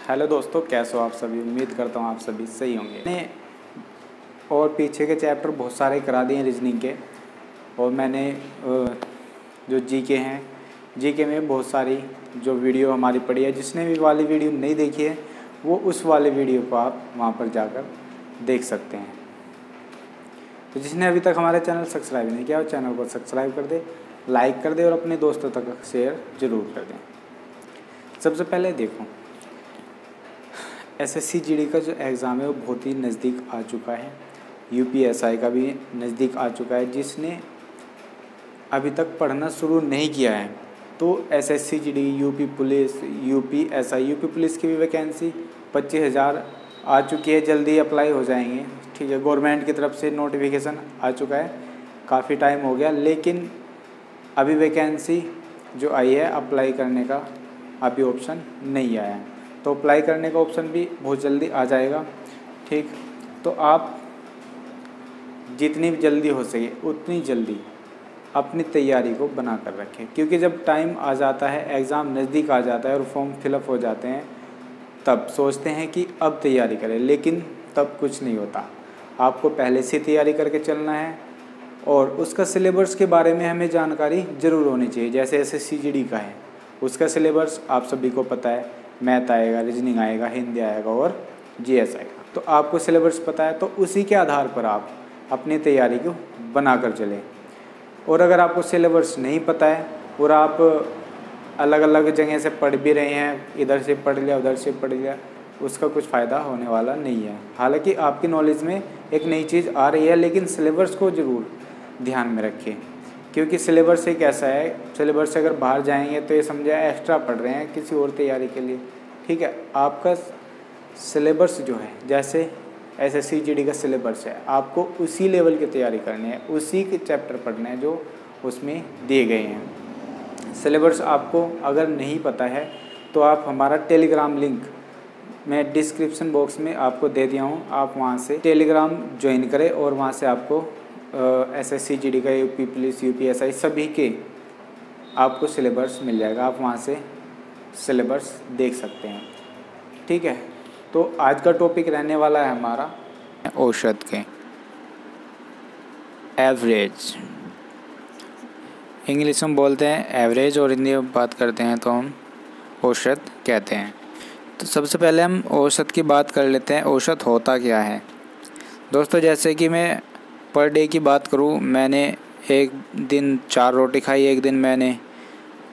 Hello दोस्तों, कैसे हो आप सभी। उम्मीद करता हूँ आप सभी सही होंगे। मैंने और पीछे के चैप्टर बहुत सारे करा दिए हैं रीजनिंग के, और मैंने जो जीके हैं, जीके में बहुत सारी जो वीडियो हमारी पड़ी है। जिसने भी वाली वीडियो नहीं देखी है वो उस वाले वीडियो को आप वहाँ पर जाकर देख सकते हैं। तो जिसने अभी तक हमारे चैनल सब्सक्राइब नहीं किया वो चैनल को सब्सक्राइब कर दे, लाइक कर दे और अपने दोस्तों तक शेयर ज़रूर कर दें। सबसे पहले देखो, एसएससी जीडी का जो एग्ज़ाम है वो बहुत ही नज़दीक आ चुका है। यूपीएसआई का भी नज़दीक आ चुका है। जिसने अभी तक पढ़ना शुरू नहीं किया है तो SSC GD, UP police, UPSI, UP police की भी वैकेंसी 25,000 आ चुकी है, जल्दी अप्लाई हो जाएंगे। ठीक है, गवर्नमेंट की तरफ से नोटिफिकेशन आ चुका है, काफ़ी टाइम हो गया, लेकिन अभी वैकेंसी जो आई है अप्लाई करने का अभी ऑप्शन नहीं आया है। तो अप्लाई करने का ऑप्शन भी बहुत जल्दी आ जाएगा। ठीक, तो आप जितनी जल्दी हो सके उतनी जल्दी अपनी तैयारी को बना कर रखें, क्योंकि जब टाइम आ जाता है, एग्ज़ाम नज़दीक आ जाता है और फॉर्म फिलअप हो जाते हैं, तब सोचते हैं कि अब तैयारी करें, लेकिन तब कुछ नहीं होता। आपको पहले से तैयारी करके चलना है और उसका सिलेबस के बारे में हमें जानकारी ज़रूर होनी चाहिए। जैसे एसएससी जीडी का है, उसका सिलेबस आप सभी को पता है, मैथ आएगा, रीजनिंग आएगा, हिंदी आएगा और जीएस आएगा। तो आपको सिलेबस पता है, तो उसी के आधार पर आप अपनी तैयारी को बना कर चलें। और अगर आपको सिलेबस नहीं पता है और आप अलग अलग जगह से पढ़ भी रहे हैं, इधर से पढ़ लिया उधर से पढ़ लिया, उसका कुछ फ़ायदा होने वाला नहीं है। हालांकि आपकी नॉलेज में एक नई चीज़ आ रही है, लेकिन सिलेबस को ज़रूर ध्यान में रखें, क्योंकि सिलेबस एक ऐसा है, सिलेबस से अगर बाहर जाएंगे तो ये समझे एक्स्ट्रा पढ़ रहे हैं किसी और तैयारी के लिए। ठीक है, आपका सिलेबस जो है, जैसे एसएससी जीडी का सिलेबस है, आपको उसी लेवल की तैयारी करनी है, उसी के चैप्टर पढ़ने हैं जो उसमें दिए गए हैं। सिलेबस आपको अगर नहीं पता है तो आप हमारा टेलीग्राम लिंक मैं डिस्क्रिप्शन बॉक्स में आपको दे दिया हूँ, आप वहाँ से टेलीग्राम ज्वाइन करें और वहाँ से आपको एसएससी जीडी का, यूपी पुलिस, यूपीएसआई सभी के आपको सिलेबस मिल जाएगा। आप वहाँ से सिलेबस देख सकते हैं। ठीक है, तो आज का टॉपिक रहने वाला है हमारा औसत के, एवरेज। इंग्लिश में बोलते हैं एवरेज और हिंदी में बात करते हैं तो हम औसत कहते हैं। तो सबसे पहले हम औसत की बात कर लेते हैं। औसत होता क्या है दोस्तों? जैसे कि मैं पर डे की बात करूं, मैंने एक दिन 4 रोटी खाई, एक दिन मैंने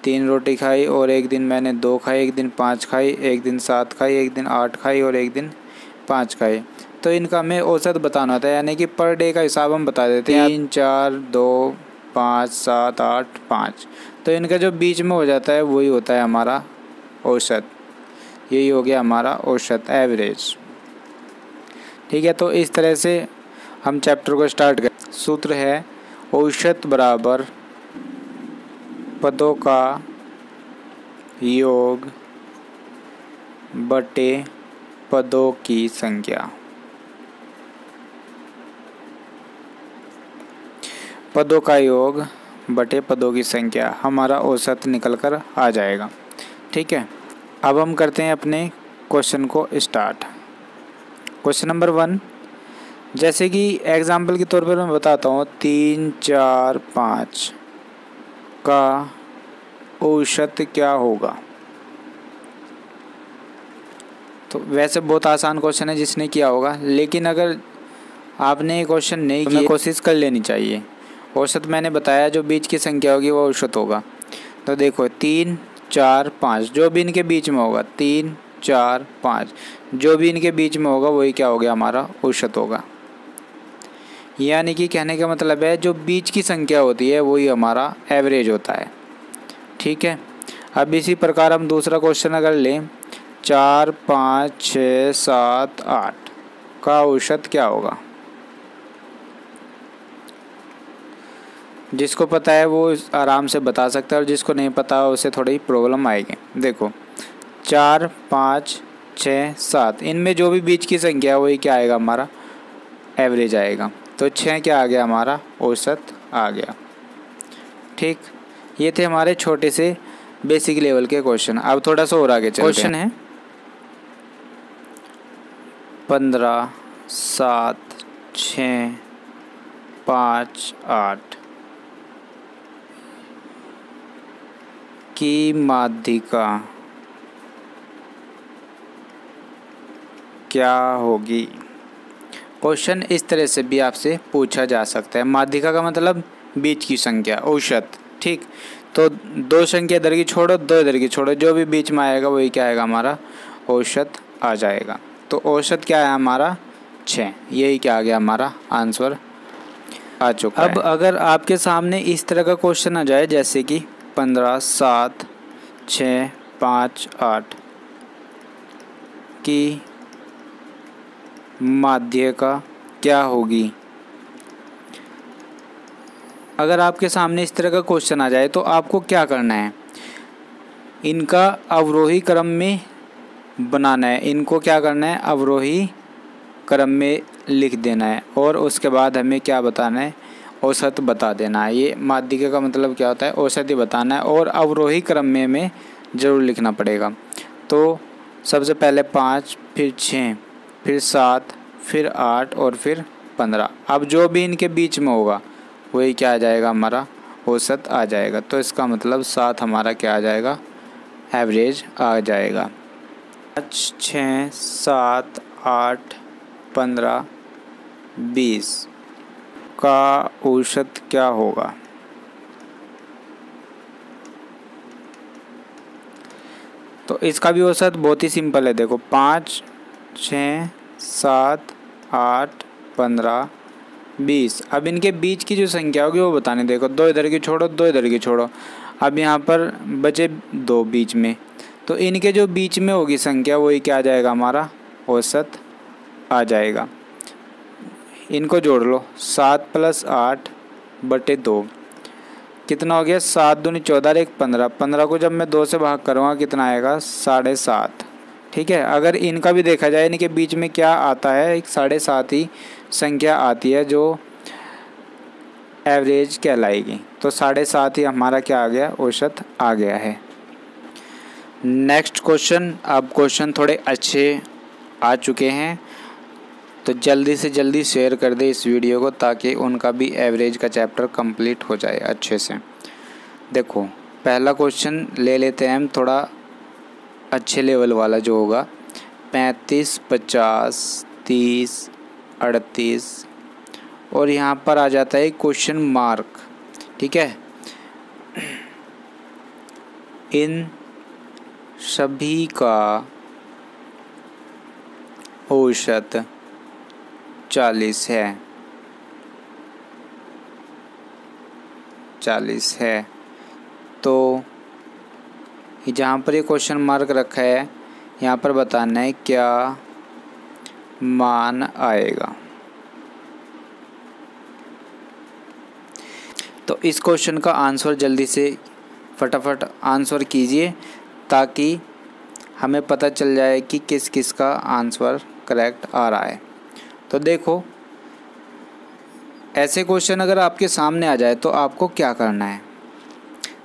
3 रोटी खाई और एक दिन मैंने 2 खाई, एक दिन 5 खाई, एक दिन 7 खाई, एक दिन 8 खाई और एक दिन 5 खाई। तो इनका हमें औसत बताना होता है, यानी कि पर डे का हिसाब हम बता देते हैं 3, 4, 2, 5, 7, 8, 5। तो इनका जो बीच में हो जाता है वही होता है हमारा औसत। यही हो गया हमारा औसत, एवरेज। ठीक है, तो इस तरह से हम चैप्टर को स्टार्ट करें। सूत्र है औसत बराबर पदों का योग बटे पदों की संख्या। पदों का योग बटे पदों की संख्या, हमारा औसत निकल कर आ जाएगा। ठीक है, अब हम करते हैं अपने क्वेश्चन को स्टार्ट। क्वेश्चन नंबर 1, जैसे कि एग्जाम्पल के तौर पर मैं बताता हूँ, 3, 4, 5 का औसत क्या होगा? तो वैसे बहुत आसान क्वेश्चन है, जिसने किया होगा, लेकिन अगर आपने ये क्वेश्चन नहीं किया, कोशिश कर लेनी चाहिए। औसत मैंने बताया जो बीच की संख्या होगी वो औसत होगा। तो देखो 3, 4, 5 जो भी इनके बीच में होगा, 3, 4, 5 जो भी इनके बीच में होगा वही क्या हो गया, हमारा औसत होगा। यानी कि कहने का मतलब है जो बीच की संख्या होती है वही हमारा एवरेज होता है। ठीक है, अब इसी प्रकार हम दूसरा क्वेश्चन अगर लें, 4, 5, 6, 7, 8 का औसत क्या होगा? जिसको पता है वो आराम से बता सकता है और जिसको नहीं पता उसे थोड़ी प्रॉब्लम आएगी। देखो 4, 5, 6, 7 इनमें जो भी बीच की संख्या है वही क्या आएगा, हमारा एवरेज आएगा। तो 6 क्या आ गया, हमारा औसत आ गया। ठीक, ये थे हमारे छोटे से बेसिक लेवल के क्वेश्चन। अब थोड़ा सा और आगे चलते हैं। क्वेश्चन है 15, 7, 6, 5, 8 की माध्यिका क्या होगी। क्वेश्चन इस तरह से भी आपसे पूछा जा सकता है। माध्यिका का मतलब बीच की संख्या, औसत। ठीक, तो 2 संख्या इधर की छोड़ो, 2 इधर की छोड़ो, जो भी बीच में आएगा वही क्या आएगा, हमारा औसत आ जाएगा। तो औसत क्या है हमारा 6। यही क्या आ गया, हमारा आंसर आ चुका है। अब अगर आपके सामने इस तरह का क्वेश्चन आ जाए जैसे कि 15, 7, 6, 5, 8 की माध्यिका क्या होगी। अगर आपके सामने इस तरह का क्वेश्चन आ जाए तो आपको क्या करना है, इनका अवरोही क्रम में बनाना है। इनको क्या करना है, अवरोही क्रम में लिख देना है और उसके बाद हमें क्या बताना है, औसत बता देना है। ये माध्यिका का मतलब क्या होता है, औसत ही बताना है और अवरोही क्रम में हमें ज़रूर लिखना पड़ेगा। तो सबसे पहले 5, फिर 6, फिर 7, फिर 8 और फिर 15। अब जो भी इनके बीच में होगा वही क्या आ जाएगा, हमारा औसत आ जाएगा। तो इसका मतलब 7 हमारा क्या आ जाएगा, एवरेज आ जाएगा। 5, 6, 7, 8, 15, 20 का औसत क्या होगा। तो इसका भी औसत बहुत ही सिंपल है। देखो 5, 6, 7, 8, 15, 20। अब इनके बीच की जो संख्या होगी वो बताने। देखो 2 इधर की छोड़ो, 2 इधर की छोड़ो। अब यहाँ पर बचे 2 बीच में, तो इनके जो बीच में होगी संख्या वही क्या आ जाएगा, हमारा औसत आ जाएगा। इनको जोड़ लो, 7 + 8 बटे 2 कितना हो गया, 7 दूनी 14, 1 15। 15 को जब मैं 2 से भाग करूँगा कितना आएगा, 7.5। ठीक है, अगर इनका भी देखा जाए, इनके बीच में क्या आता है, एक 7.5 ही संख्या आती है जो एवरेज कहलाएगी। तो 7.5 ही हमारा क्या आ गया, औसत आ गया है। Next question. अब क्वेश्चन थोड़े अच्छे आ चुके हैं, तो जल्दी से जल्दी शेयर कर दे इस वीडियो को ताकि उनका भी एवरेज का चैप्टर कंप्लीट हो जाए अच्छे से। देखो पहला क्वेश्चन ले लेते हैं हम, थोड़ा अच्छे लेवल वाला जो होगा। 35, 50, 30, 38 और यहाँ पर आ जाता है क्वेश्चन मार्क। ठीक है, इन सभी का औसत 40 है। 40 है। तो जहाँ पर ये क्वेश्चन मार्क रखा है यहाँ पर बताना है क्या मान आएगा। तो इस क्वेश्चन का आंसर जल्दी से फटाफट आंसर कीजिए ताकि हमें पता चल जाए कि किस किस का आंसर करेक्ट आ रहा है। तो देखो ऐसे क्वेश्चन अगर आपके सामने आ जाए तो आपको क्या करना है।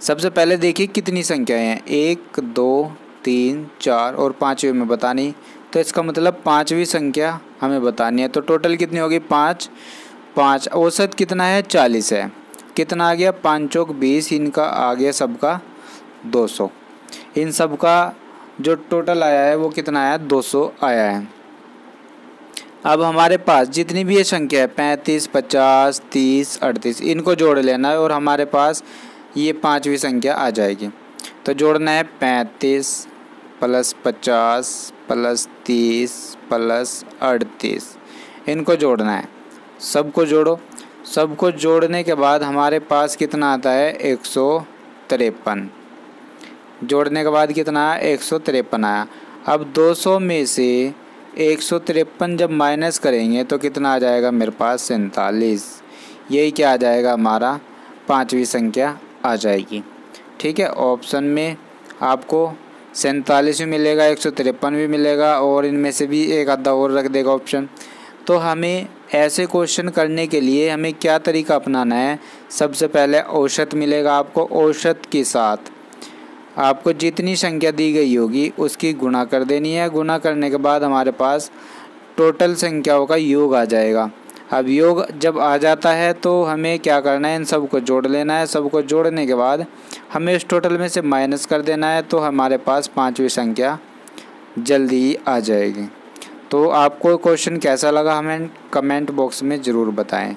सबसे पहले देखिए कितनी संख्याएं हैं, 1, 2, 3, 4 और 5वीं में बतानी। तो इसका मतलब 5वीं संख्या हमें बतानी है। तो टोटल कितनी होगी, 5, 5। औसत कितना है, 40 है। कितना आ गया, 5 चौक 20। इनका आ गया सबका 200। इन सब का जो टोटल आया है वो कितना आया, 200 आया है। अब हमारे पास जितनी भी ये संख्या है 35, 50, 30, 38 इनको जोड़ लेना है और हमारे पास ये 5वीं संख्या आ जाएगी। तो जोड़ना है 35 + 50 + 30 + 38 इनको जोड़ना है। सबको जोड़ो। सबको जोड़ने के बाद हमारे पास कितना आता है, 153। जोड़ने के बाद कितना आया, 153 आया। अब 200 में से 153 जब माइनस करेंगे तो कितना आ जाएगा मेरे पास, 47। यही क्या आ जाएगा, हमारा 5वीं संख्या आ जाएगी। ठीक है, ऑप्शन में आपको 47 भी मिलेगा, 153 भी मिलेगा और इनमें से भी एक आधा और रख देगा ऑप्शन। तो हमें ऐसे क्वेश्चन करने के लिए हमें क्या तरीका अपनाना है, सबसे पहले औसत मिलेगा आपको। औसत के साथ आपको जितनी संख्या दी गई होगी उसकी गुणा कर देनी है। गुणा करने के बाद हमारे पास टोटल संख्याओं का योग आ जाएगा। अब योग जब आ जाता है तो हमें क्या करना है, इन सब को जोड़ लेना है। सबको जोड़ने के बाद हमें इस टोटल में से माइनस कर देना है, तो हमारे पास पांचवी संख्या जल्दी ही आ जाएगी। तो आपको क्वेश्चन कैसा लगा हमें कमेंट बॉक्स में ज़रूर बताएं।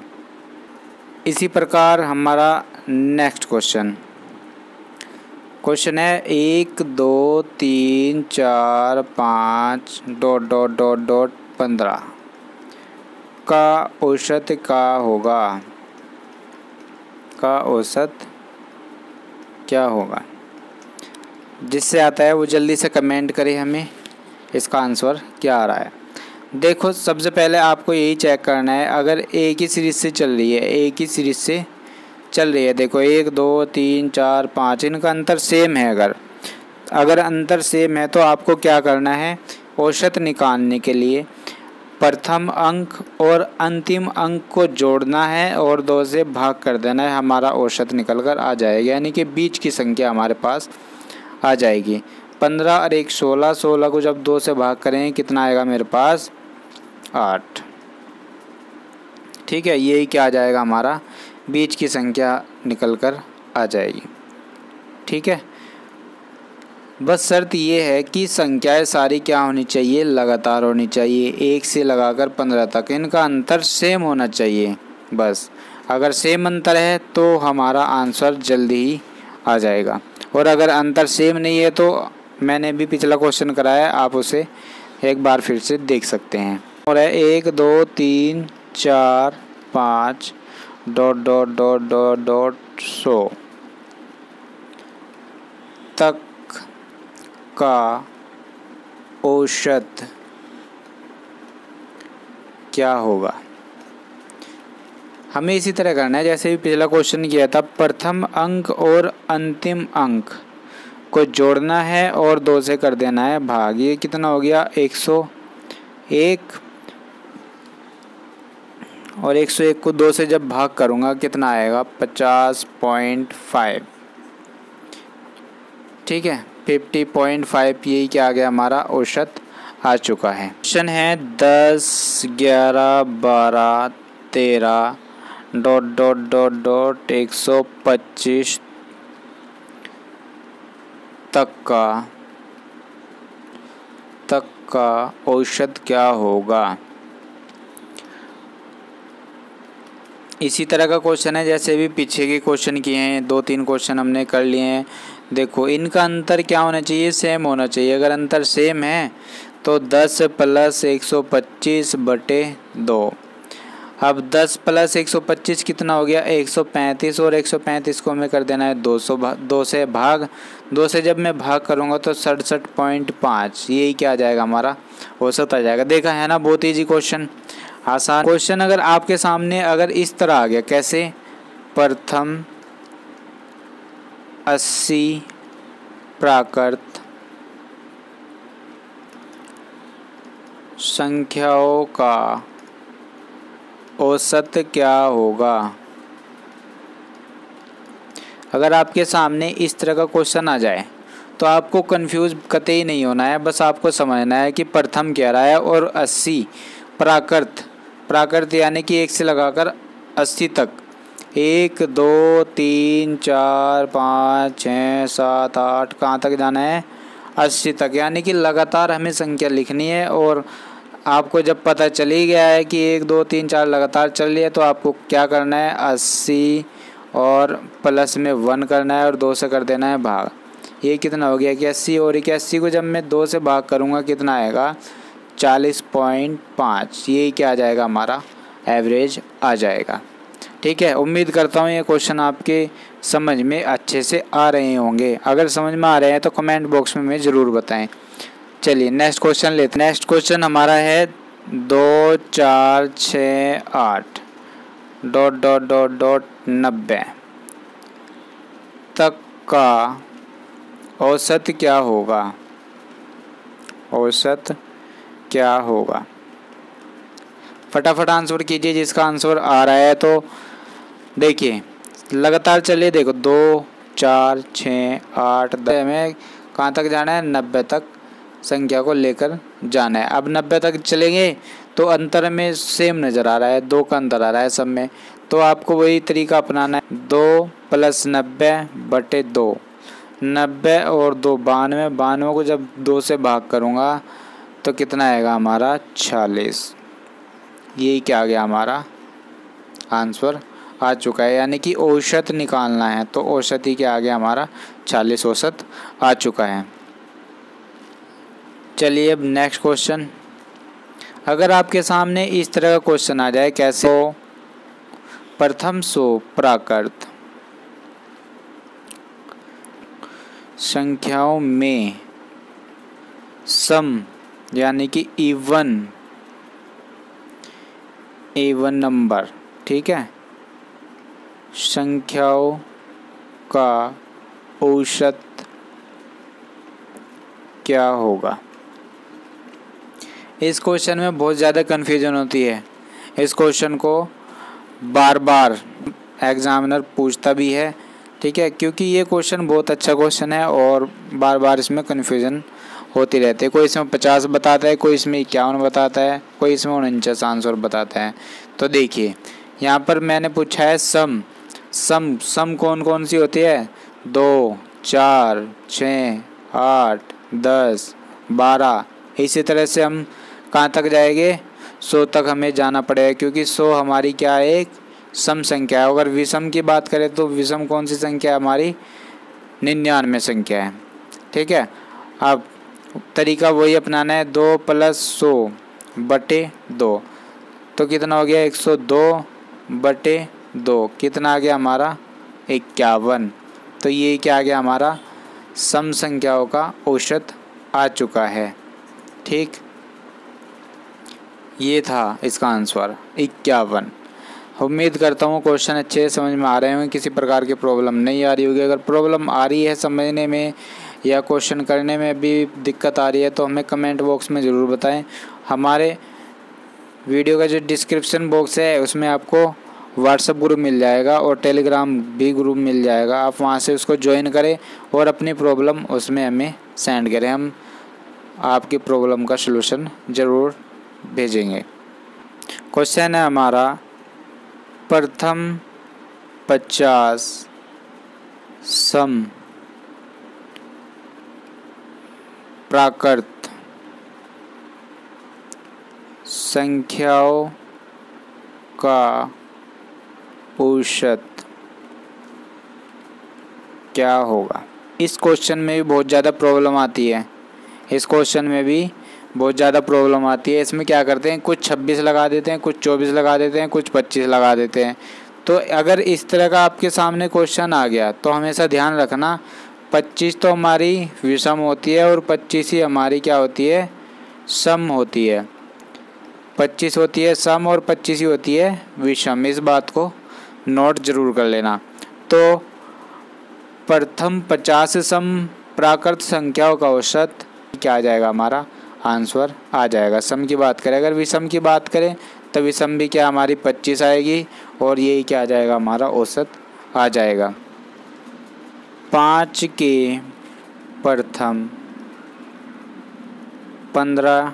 इसी प्रकार हमारा नेक्स्ट क्वेश्चन है 1 2 3 4 5 ... 15 का औसत क्या होगा, का औसत क्या होगा। जिससे आता है वो जल्दी से कमेंट करें हमें इसका आंसर क्या आ रहा है। देखो सबसे पहले आपको यही चेक करना है, अगर एक ही सीरीज से चल रही है, एक ही सीरीज से चल रही है, देखो 1 2 3 4 5 इनका अंतर सेम है। अगर अंतर सेम है तो आपको क्या करना है, औसत निकालने के लिए प्रथम अंक और अंतिम अंक को जोड़ना है और 2 से भाग कर देना है, हमारा औसत निकल कर आ जाएगा। यानी कि बीच की संख्या हमारे पास आ जाएगी। 15 और 1 16, 16 को जब 2 से भाग करें कितना आएगा मेरे पास 8। ठीक है, यही क्या आ जाएगा, हमारा बीच की संख्या निकल कर आ जाएगी। ठीक है, बस शर्त ये है कि संख्याएं सारी क्या होनी चाहिए, लगातार होनी चाहिए। 1 से लगाकर 15 तक इनका अंतर सेम होना चाहिए। बस अगर सेम अंतर है तो हमारा आंसर जल्दी ही आ जाएगा, और अगर अंतर सेम नहीं है तो मैंने भी पिछला क्वेश्चन कराया, आप उसे एक बार फिर से देख सकते हैं। और है 1 2 3 4 5 ... 100 तक का औसत क्या होगा। हमें इसी तरह करना है जैसे भी पिछला क्वेश्चन किया था, प्रथम अंक और अंतिम अंक को जोड़ना है और 2 से कर देना है भाग। ये कितना हो गया 101, और 101 को 2 से जब भाग करूँगा कितना आएगा 50.5। ठीक है, 50.5 यही क्या आ गया, हमारा औसत आ चुका है। क्वेश्चन है 10 11 12 13 ... 125 तक का औसत क्या होगा। इसी तरह का क्वेश्चन है जैसे भी पीछे के क्वेश्चन किए हैं, 2-3 क्वेश्चन हमने कर लिए हैं। देखो इनका अंतर क्या होना चाहिए, सेम होना चाहिए। अगर अंतर सेम है तो 10 + 125/2। अब 10 + 125 कितना हो गया 135, और 135 को हमें कर देना है 2 से भाग। 2 से जब मैं भाग करूँगा तो 67.5, यही क्या आ जाएगा, हमारा औसत आ जाएगा। देखा है ना, बहुत ईजी क्वेश्चन, आसान क्वेश्चन। अगर आपके सामने अगर इस तरह आ गया, कैसे, प्रथम 80 प्राकृत संख्याओं का औसत क्या होगा। अगर आपके सामने इस तरह का क्वेश्चन आ जाए तो आपको कंफ्यूज कतई नहीं होना है, बस आपको समझना है कि प्रथम कह रहा है और 80 प्राकृत यानी कि 1 से लगाकर 80 तक, 1 2 3 4 5 6 7 8 कहाँ तक जाना है 80 तक, यानी कि लगातार हमें संख्या लिखनी है। और आपको जब पता चली गया है कि 1 2 3 4 लगातार चल रही है तो आपको क्या करना है 80 और प्लस में 1 करना है और 2 से कर देना है भाग। ये कितना हो गया 81, और 81 को जब मैं 2 से भाग करूँगा कितना आएगा 40.5। यही क्या आ जाएगा, हमारा एवरेज आ जाएगा। ठीक है, उम्मीद करता हूँ ये क्वेश्चन आपके समझ में अच्छे से आ रहे होंगे। अगर समझ में आ रहे हैं तो कमेंट बॉक्स में ज़रूर बताएं। चलिए नेक्स्ट क्वेश्चन लेते हैं। नेक्स्ट क्वेश्चन हमारा है 2 4 6 8 ... 90 तक का औसत क्या होगा। औसत क्या होगा, फटाफट आंसर कीजिए जिसका आंसर आ रहा है। तो देखिए लगातार चलिए, देखो 2 4 6 8 10 में कहाँ तक जाना है 90 तक संख्या को लेकर जाना है। अब 90 तक चलेंगे तो अंतर में सेम नज़र आ रहा है, 2 का अंतर आ रहा है सब में, तो आपको वही तरीका अपनाना है। 2 + 90/2, 90 और 2 92, 92 को जब 2 से भाग करूँगा तो कितना आएगा हमारा 46। यही क्या आ गया हमारा आंसर आ चुका है, यानी कि औसत निकालना है तो औसत ही क्या आ गया हमारा 40 औसत आ चुका है। चलिए अब नेक्स्ट क्वेश्चन, अगर आपके सामने इस तरह का क्वेश्चन आ जाए, कैसे हो प्रथम सो प्राकृत संख्याओं में सम यानी कि इवन नंबर, ठीक है, संख्याओं का औसत क्या होगा। इस क्वेश्चन में बहुत ज़्यादा कन्फ्यूजन होती है। इस क्वेश्चन को बार बार एग्जामिनर पूछता भी है, ठीक है, क्योंकि ये क्वेश्चन बहुत अच्छा क्वेश्चन है और बार बार इसमें कन्फ्यूजन होती रहती है। कोई इसमें 50 बताता है, कोई इसमें 51 बताता है, कोई इसमें 49 आंसर बताता है। तो देखिए यहाँ पर मैंने पूछा है सम कौन कौन सी होती है, 2, 4, 6, 8, 10, 12। इसी तरह से हम कहाँ तक जाएंगे, 100 तक हमें जाना पड़ेगा, क्योंकि 100 हमारी क्या है, एक सम संख्या है। अगर विषम की बात करें तो विषम कौन सी संख्या है हमारी, 99 संख्या है, ठीक है। अब तरीका वही अपनाना है, 2 + 100/2, तो कितना हो गया 102/2, कितना आ गया हमारा 51। तो ये क्या आ गया हमारा सम संख्याओं का औसत आ चुका है, ठीक। ये था इसका आंसर 51। उम्मीद करता हूँ क्वेश्चन अच्छे समझ में आ रहे होंगे, किसी प्रकार की प्रॉब्लम नहीं आ रही होगी। अगर प्रॉब्लम आ रही है समझने में या क्वेश्चन करने में भी दिक्कत आ रही है तो हमें कमेंट बॉक्स में ज़रूर बताएं। हमारे वीडियो का जो डिस्क्रिप्शन बॉक्स है उसमें आपको व्हाट्सएप ग्रुप मिल जाएगा और टेलीग्राम भी ग्रुप मिल जाएगा, आप वहां से उसको ज्वाइन करें और अपनी प्रॉब्लम उसमें हमें सेंड करें, हम आपकी प्रॉब्लम का सलूशन ज़रूर भेजेंगे। क्वेश्चन है हमारा, प्रथम 50 सम प्राकृत संख्याओं का औसत क्या होगा। इस क्वेश्चन में भी बहुत ज़्यादा प्रॉब्लम आती है, इसमें क्या करते हैं, कुछ 26 लगा देते हैं, कुछ 24 लगा देते हैं, कुछ 25 लगा देते हैं। तो अगर इस तरह का आपके सामने क्वेश्चन आ गया तो हमेशा ध्यान रखना 25 तो हमारी विषम होती है और 25 ही हमारी क्या होती है, सम होती है। 25 होती है सम और 25 ही होती है विषम, इस बात को नोट जरूर कर लेना। तो प्रथम 50 सम प्राकृत संख्याओं का औसत क्या आ जाएगा, हमारा आंसर आ जाएगा। सम की बात करें, अगर विषम की बात करें तो विषम भी क्या हमारी 25 आएगी और यही क्या आ जाएगा, हमारा औसत आ जाएगा। 5 के प्रथम 15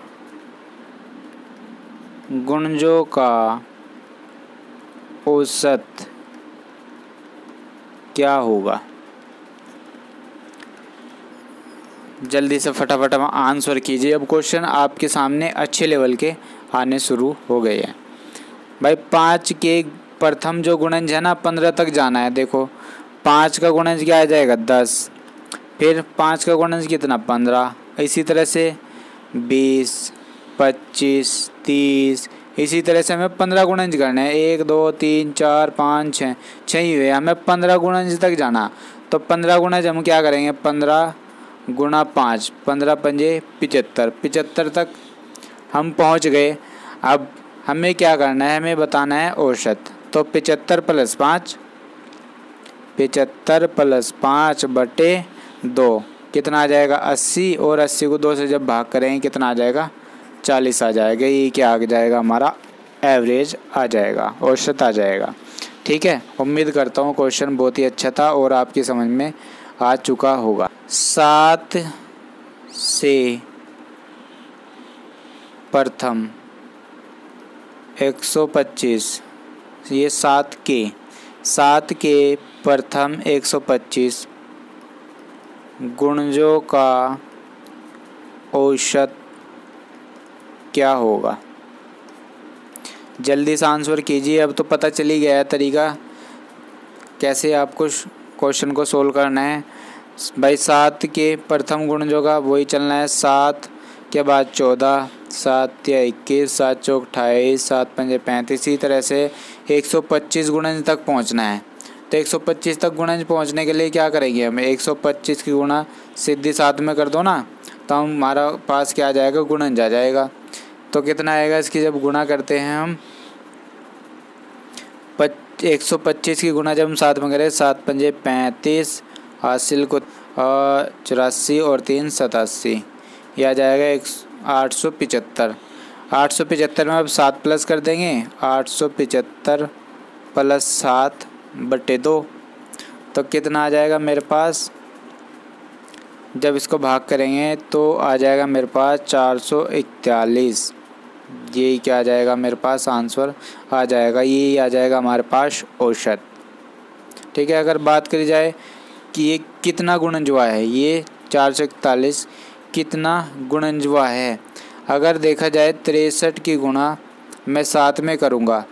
गुणजों का औसत क्या होगा। जल्दी से फटाफट आंसर कीजिए। अब क्वेश्चन आपके सामने अच्छे लेवल के आने शुरू हो गए हैं भाई। 5 के प्रथम जो गुणज है ना, 15 तक जाना है। देखो 5 का गुणज क्या आ जाएगा 10, फिर 5 का गुणज कितना 15, इसी तरह से 20, 25, 30, इसी तरह से हमें 15 गुणज करने हैं। 1, 2, 3, 4, 5, 6 ही हुए, हमें 15 गुणज तक जाना। तो 15 गुणज हम क्या करेंगे, 15 गुणा 5, 15 पंजे 75, 75 तक हम पहुंच गए। अब हमें क्या करना है, हमें बताना है औसत। तो 75 + 5/2 कितना आ जाएगा 80, और 80 को 2 से जब भाग करेंगे कितना आ जाएगा 40 आ जाएगा। ये क्या आ जाएगा, हमारा एवरेज आ जाएगा, औसत आ जाएगा। ठीक है, उम्मीद करता हूँ क्वेश्चन बहुत ही अच्छा था और आपकी समझ में आ चुका होगा। 7 से प्रथम 125, ये 7 के प्रथम 125 गुणजों का औसत क्या होगा? जल्दी से आंसर कीजिए। अब तो पता चली गया है तरीका कैसे आपको क्वेश्चन को सोल्व करना है। भाई 7 के प्रथम गुणजों का वही चलना है, 7 के बाद 14, 7 या 21, 7 चौक 28, 7 पंजे 35, इसी तरह से 125 गुणज तक पहुंचना है। तो 125 तक गुणज पहुंचने के लिए क्या करेंगे हम? 125 की गुणा सीधी 7 में कर दो ना, तो हमारा पास क्या आ जाएगा? गुणज आ जाएगा। तो कितना आएगा इसकी जब गुणा करते हैं हम? 125 की गुणा जब हम 7 में करें, 7 पंजे 35, हासिल को 84 और 3 87, यह आ जाएगा 875। 875 में अब 7 प्लस कर देंगे, 875 प्लस 7/2, तो कितना आ जाएगा मेरे पास? जब इसको भाग करेंगे तो आ जाएगा मेरे पास 441। ये क्या आ जाएगा मेरे पास? आंसर आ जाएगा, ये आ जाएगा हमारे पास औसत। ठीक है। अगर बात करी जाए कि ये कितना गुणनजुआ है, ये 441 कितना गुणनजुआ है, अगर देखा जाए 63 की गुणा मैं 7 में करूँगा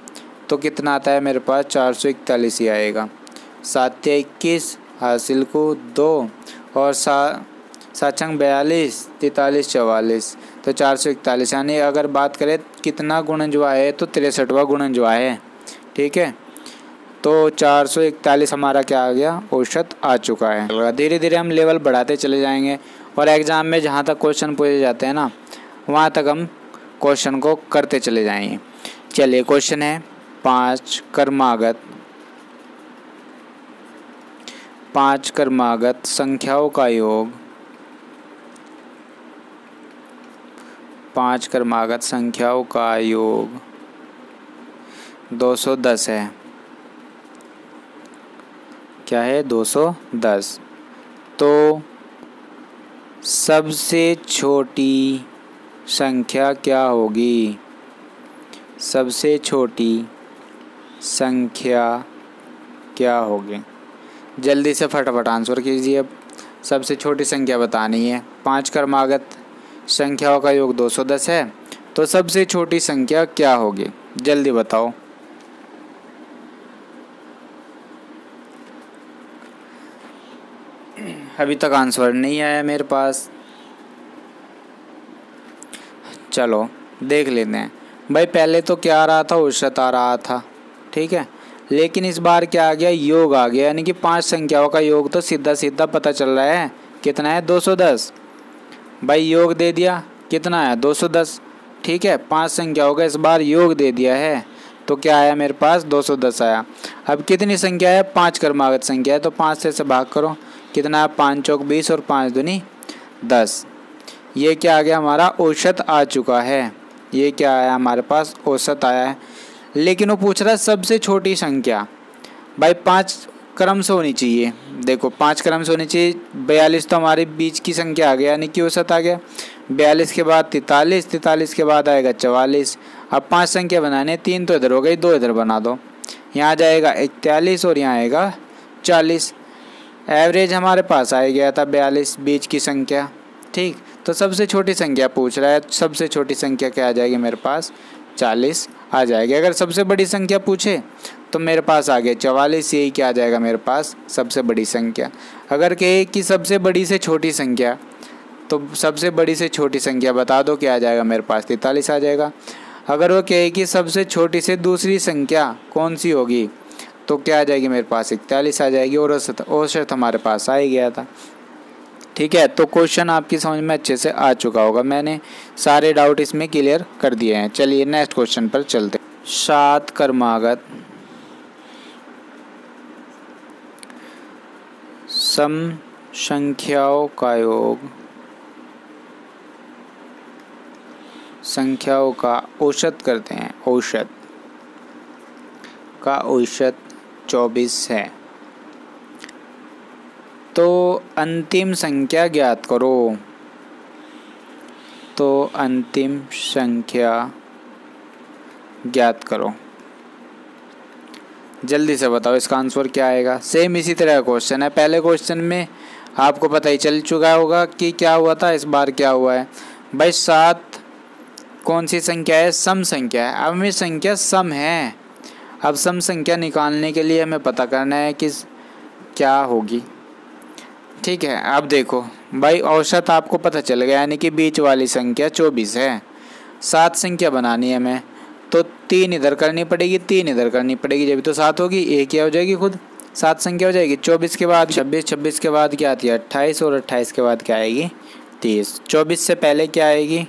तो कितना आता है मेरे पास? 441 ही आएगा। 7 या 21, हासिल को 2 और 7 छंग 42, 43 44, तो 441। यानी अगर बात करें कितना गुणनजुआ है तो 63वां गुणनजुआ है। ठीक है। तो 441 हमारा क्या आ गया? औसत आ चुका है। धीरे धीरे हम लेवल बढ़ाते चले जाएंगे और एग्ज़ाम में जहाँ तक क्वेश्चन पूछे जाते हैं ना, वहाँ तक हम क्वेश्चन को करते चले जाएंगे। चलिए, क्वेश्चन है 5 क्रमागत संख्याओं का योग। 5 क्रमागत संख्याओं का योग 210 है। क्या है? 210। तो सबसे छोटी संख्या क्या होगी? सबसे छोटी संख्या क्या होगी? जल्दी से फटाफट आंसर कीजिए। अब सबसे छोटी संख्या बतानी है। 5 क्रमागत संख्याओं का योग 210 है, तो सबसे छोटी संख्या क्या होगी? जल्दी बताओ। अभी तक आंसर नहीं आया मेरे पास। चलो देख लेते हैं। भाई पहले तो क्या आ रहा था? औसत आ रहा था। ठीक है। लेकिन इस बार क्या आ गया? योग आ गया। यानी कि 5 संख्याओं का योग तो सीधा सीधा पता चल रहा है कितना है? 210। भाई योग दे दिया, कितना है? 210। ठीक है। 5 संख्याओं का इस बार योग दे दिया है, तो क्या आया मेरे पास? 210 आया। अब कितनी संख्या है? 5 क्रमागत संख्या है, तो 5 से भाग करो, कितना है? 5 चौक 20 और 5 दूनी 10। ये क्या आ गया? हमारा औसत आ चुका है। ये क्या आया हमारे पास? औसत आया है। लेकिन वो पूछ रहा है सबसे छोटी संख्या। भाई 5 क्रम से होनी चाहिए। देखो 5 क्रम से होनी चाहिए। 42 तो हमारे बीच की संख्या आ गया, यानी कि औसत आ गया। 42 के बाद 43, 43 के बाद आएगा 44। अब 5 संख्या बनाने, 3 तो इधर हो गई, 2 इधर बना दो। यहाँ आ जाएगा 41 और यहाँ आएगा 40। एवरेज हमारे पास आ गया था 42 बीच की संख्या। ठीक। तो सबसे छोटी संख्या पूछ रहा है, सबसे छोटी संख्या क्या आ जाएगी मेरे पास? 40 आ जाएगी। अगर सबसे बड़ी संख्या पूछे तो मेरे पास आ गया 44, यही क्या आ जाएगा मेरे पास? सबसे बड़ी संख्या। अगर कहे कि सबसे बड़ी से छोटी संख्या, तो सबसे बड़ी से छोटी संख्या बता दो, क्या आ जाएगा मेरे पास? 43 आ जाएगा। अगर वो कहे कि सबसे छोटी से दूसरी संख्या कौन सी होगी, तो क्या आ जाएगी मेरे पास? 41 आ जाएगी। और औसत हमारे पास आ ही गया था। ठीक है। तो क्वेश्चन आपकी समझ में अच्छे से आ चुका होगा। मैंने सारे डाउट इसमें क्लियर कर दिए हैं। चलिए नेक्स्ट क्वेश्चन पर चलते हैं। 7 क्रमागत सम संख्याओं का योग, संख्याओं का औसत करते हैं। औसत का औसत 24 है। तो अंतिम संख्या ज्ञात करो। तो अंतिम संख्या ज्ञात करो। जल्दी से बताओ इसका आंसर क्या आएगा। सेम इसी तरह का क्वेश्चन है। पहले क्वेश्चन में आपको पता ही चल चुका होगा कि क्या हुआ था, इस बार क्या हुआ है भाई। 7 कौन सी संख्या है? सम संख्या है। अब हमें संख्या सम है। अब सम संख्या निकालने के लिए हमें पता करना है कि क्या होगी। ठीक है, अब देखो भाई, औसत आपको पता चल गया, यानी कि बीच वाली संख्या 24 है। 7 संख्या बनानी है हमें, तो 3 इधर करनी पड़ेगी, 3 इधर करनी पड़ेगी, जब तो 7 होगी। एक क्या हो जाएगी, खुद 7 संख्या हो जाएगी। 24 के बाद 26, 26 के बाद क्या आती है 28, और 28 के बाद क्या आएगी 30। 24 से पहले क्या आएगी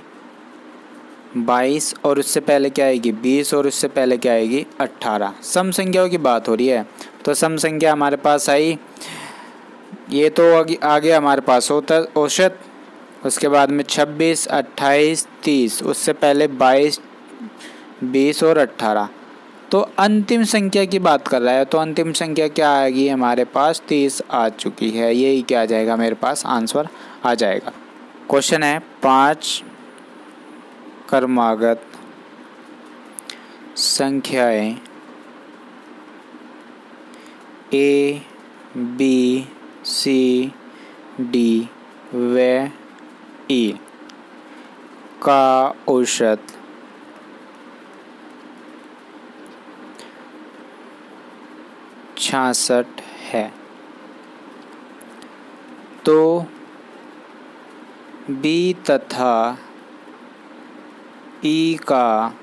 22, और उससे पहले क्या आएगी 20, और उससे पहले क्या आएगी 18। सम संख्याओं की बात हो रही है, तो सम संख्या हमारे पास आई। ये तो आगे हमारे पास होता है औसत, उसके बाद में 26, 28, 30, उससे पहले 22, 20 और 18। तो अंतिम संख्या की बात कर रहा है, तो अंतिम संख्या क्या आएगी हमारे पास 30 आ चुकी है। यही क्या आ जाएगा मेरे पास आंसर आ जाएगा। क्वेश्चन है 5 क्रमागत संख्याएं A, B, C, D व E का औसत 66 है, तो B तथा E का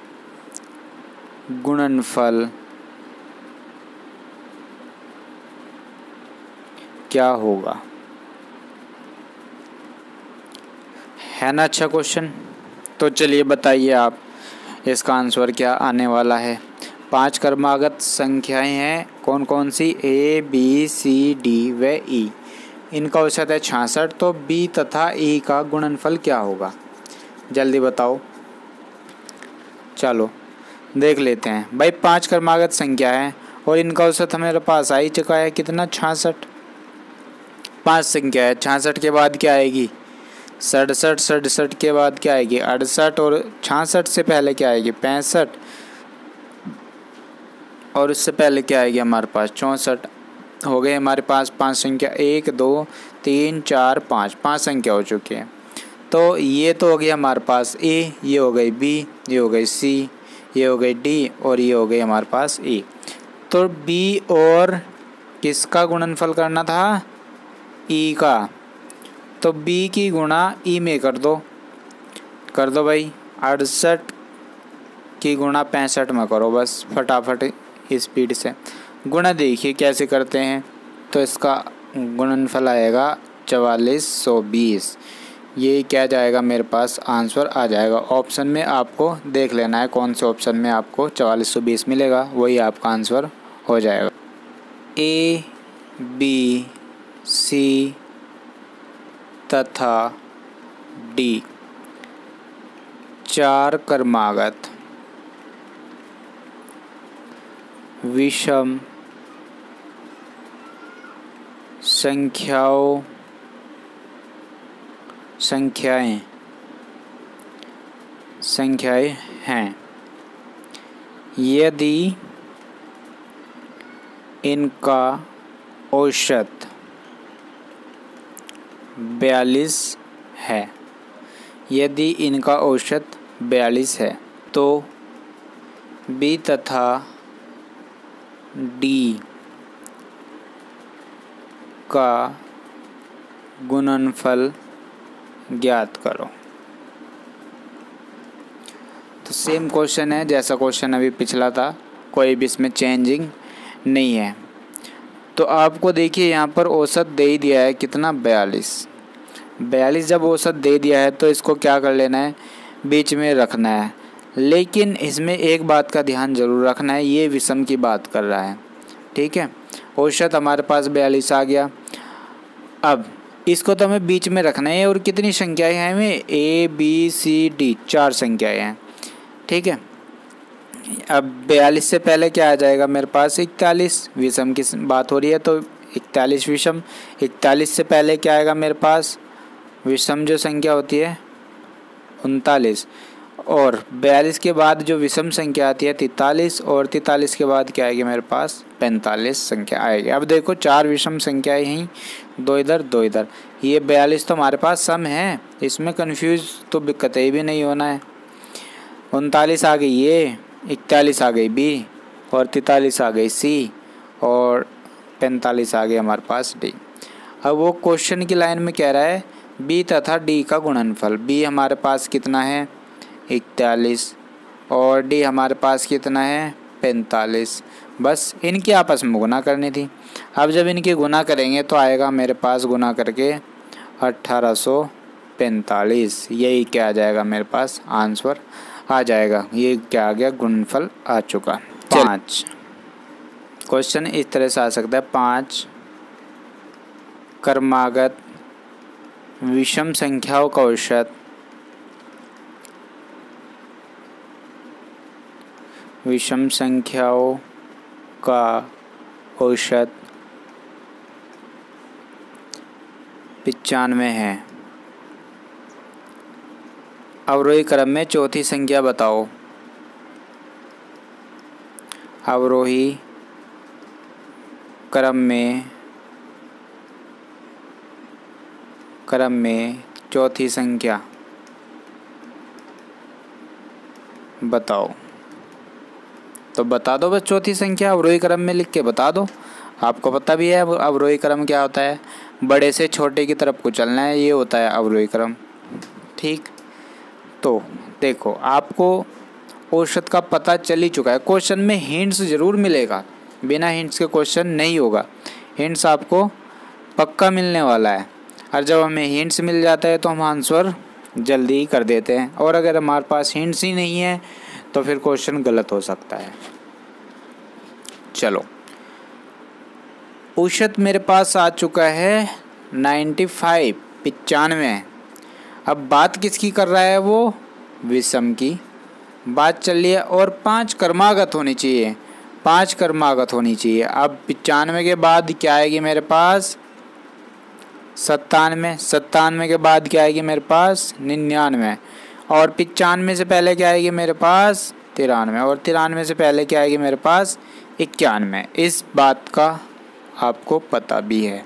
गुणनफल क्या होगा। है ना अच्छा क्वेश्चन। तो चलिए बताइए आप इसका आंसर क्या आने वाला है। 5 क्रमागत संख्याएं हैं, कौन कौन सी A, B, C, D व E। इनका औसत है 66, तो B तथा E का गुणनफल क्या होगा, जल्दी बताओ। चलो देख लेते हैं भाई। 5 क्रमागत संख्या है और इनका औसत हमारे पास आ ही चुका है कितना 66। 5 संख्या है, 66 के बाद क्या आएगी 67, 67 के बाद क्या आएगी 68, और 66 से पहले क्या आएगी 65, और उससे पहले क्या आएगी हमारे पास 64। हो गए हमारे पास 5 संख्या, 1 2 3 4 5, 5 संख्या हो चुकी है। तो ये तो हो गई हमारे पास A, ये हो गई B, ये हो गई C, ये हो गई D, और ये हो गई हमारे पास E। तो B और किसका गुणनफल करना था E का, तो B की गुणा E में कर दो भाई। 68 की गुणा 65 में करो, बस फटाफट स्पीड से गुणा। देखिए कैसे करते हैं, तो इसका गुणनफल आएगा 4420। ये क्या जाएगा मेरे पास आंसर आ जाएगा। ऑप्शन में आपको देख लेना है कौन से ऑप्शन में आपको 4420 मिलेगा, वही आपका आंसर हो जाएगा। A, B, C तथा D 4 क्रमागत विषम संख्याएं हैं। यदि इनका औसत 42 है, यदि इनका औसत 42 है, तो B तथा D का गुणनफल ज्ञात करो। तो सेम क्वेश्चन है जैसा क्वेश्चन अभी पिछला था, कोई भी इसमें चेंजिंग नहीं है। तो आपको देखिए यहाँ पर औसत दे ही दिया है कितना 42। जब औसत दे दिया है तो इसको क्या कर लेना है बीच में रखना है। लेकिन इसमें एक बात का ध्यान ज़रूर रखना है, ये विषम की बात कर रहा है, ठीक है। औसत हमारे पास 42 आ गया। अब इसको तो हमें बीच में रखना है, और कितनी संख्याएं हैं हमें A, B, C, D 4 संख्याएं हैं, ठीक है। अब 42 से पहले क्या आ जाएगा मेरे पास 41, विषम की बात हो रही है तो 41 विषम। 41 से पहले क्या आएगा मेरे पास विषम जो संख्या होती है 39 और 42 के बाद जो विषम संख्या आती है 43 और 43 के बाद क्या आएगी मेरे पास 45 संख्या आएगी। अब देखो 4 विषम संख्या यहीं, 2 इधर 2 इधर, ये 42 तो हमारे पास सम है, इसमें कंफ्यूज तो कतई भी नहीं होना है। 39 आ गई ये, 41 आ गई बी और 43 आ गई सी और 45 आ गई हमारे पास डी। अब वो क्वेश्चन की लाइन में कह रहा है बी तथा डी का गुणनफल। बी हमारे पास कितना है 41 और डी हमारे पास कितना है 45। बस इनकी आपस में गुना करनी थी। अब जब इनकी गुना करेंगे तो आएगा मेरे पास गुना करके 1845। यही क्या आ जाएगा मेरे पास आंसर आ जाएगा। ये क्या आ गया गुणनफल आ चुका। 5 क्वेश्चन इस तरह से आ सकता है 5 क्रमागत विषम संख्याओं का औसत विषम संख्याओं का औसत 95 है। अवरोही क्रम में चौथी संख्या बताओ। अवरोही क्रम में चौथी संख्या बताओ। तो बता दो बस चौथी संख्या अवरोही क्रम में लिख के बता दो। आपको पता भी है अवरोही क्रम क्या होता है, बड़े से छोटे की तरफ कुचलना है, ये होता है अवरोही क्रम। ठीक, तो देखो आपको औसत का पता चल ही चुका है। क्वेश्चन में हिंट्स ज़रूर मिलेगा, बिना हिंट्स के क्वेश्चन नहीं होगा। हिंट्स आपको पक्का मिलने वाला है और जब हमें हिंट्स मिल जाता है तो हम आंसर जल्दी ही कर देते हैं, और अगर हमारे पास हिंट्स ही नहीं है तो फिर क्वेश्चन गलत हो सकता है। चलो, औसत मेरे पास आ चुका है 95। अब बात किसकी कर रहा है, वो विषम की बात चल रही है। और 5 क्रमागत होनी चाहिए, 5 क्रमागत होनी चाहिए। अब 95 के बाद क्या आएगी मेरे पास 97, 97 के बाद क्या आएगी मेरे पास 99 और 95 से पहले क्या आएगी मेरे पास 93 और 93 से पहले क्या आएगी मेरे पास 91। इस बात का आपको पता भी है।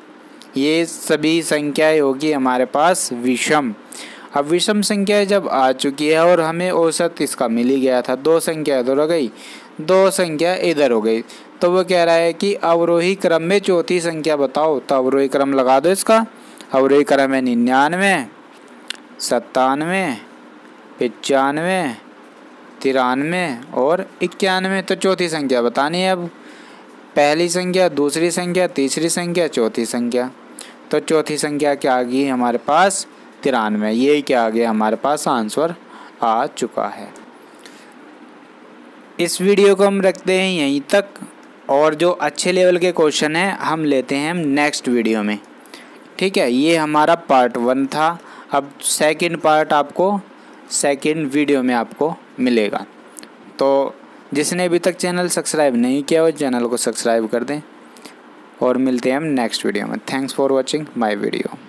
ये सभी संख्याएं होगी हमारे पास विषम। अब विषम संख्या जब आ चुकी है और हमें औसत इसका मिल ही गया था, 2 संख्या इधर हो गई, 2 संख्या इधर हो गई, तो वो कह रहा है कि अवरोही क्रम में चौथी संख्या बताओ। तो अवरोही क्रम लगा दो इसका। अवरोही क्रम है 99, 97, 95, 93 और 91। तो चौथी संख्या बतानी है। अब पहली संख्या, दूसरी संख्या, तीसरी संख्या, चौथी संख्या। तो चौथी संख्या क्या आ गई हमारे पास 93। ये क्या आ गया हमारे पास आंसर आ चुका है। इस वीडियो को हम रखते हैं यहीं तक, और जो अच्छे लेवल के क्वेश्चन हैं हम लेते हैं नेक्स्ट वीडियो में। ठीक है, ये हमारा पार्ट 1 था। अब सेकंड पार्ट आपको सेकंड वीडियो में आपको मिलेगा। तो जिसने अभी तक चैनल सब्सक्राइब नहीं किया हो चैनल को सब्सक्राइब कर दें, और मिलते हैं हम नेक्स्ट वीडियो में। Thanks for watching my video.